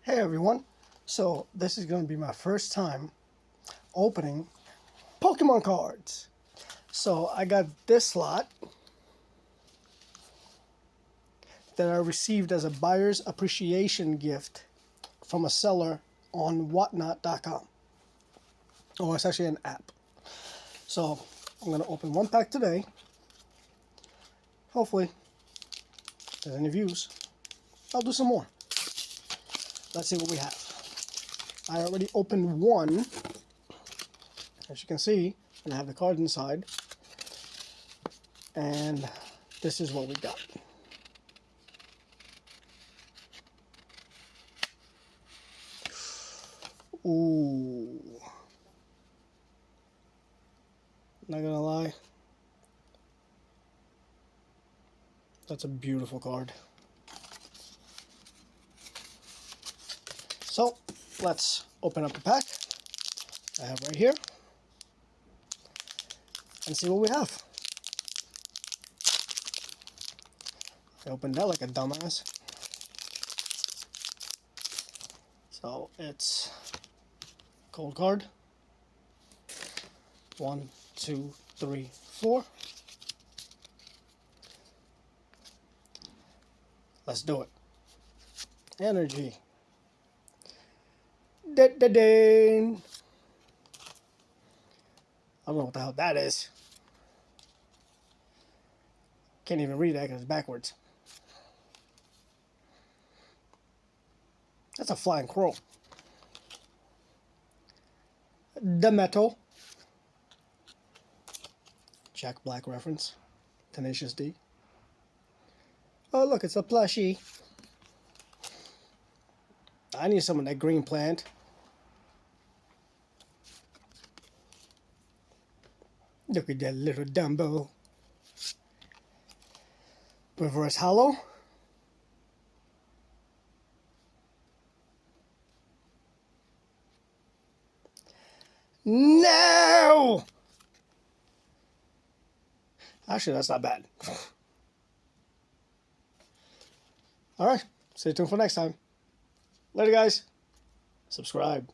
Hey everyone, so this is going to be my first time opening Pokemon cards. So I got this lot that I received as a buyer's appreciation gift from a seller on whatnot.com. Oh, it's actually an app. So I'm going to open one pack today. Hopefully, if there's any views, I'll do some more. Let's see what we have. I already opened one, as you can see, and I have the card inside. And this is what we got. Ooh. Not gonna lie. That's a beautiful card. So, let's open up the pack I have right here and see what we have. I opened that like a dumbass. So, it's cold card. 1, 2, 3, 4. Let's do it. Energy. Da-da-ding. I don't know what the hell that is. Can't even read that because it's backwards. That's a flying crow. The Metal. Jack Black reference. Tenacious D. Oh, look, it's a plushie. I need some of that green plant. Look at that little Dumbo. Reverse Hollow. No! Actually, that's not bad. Alright, stay tuned for next time. Later, guys. Subscribe.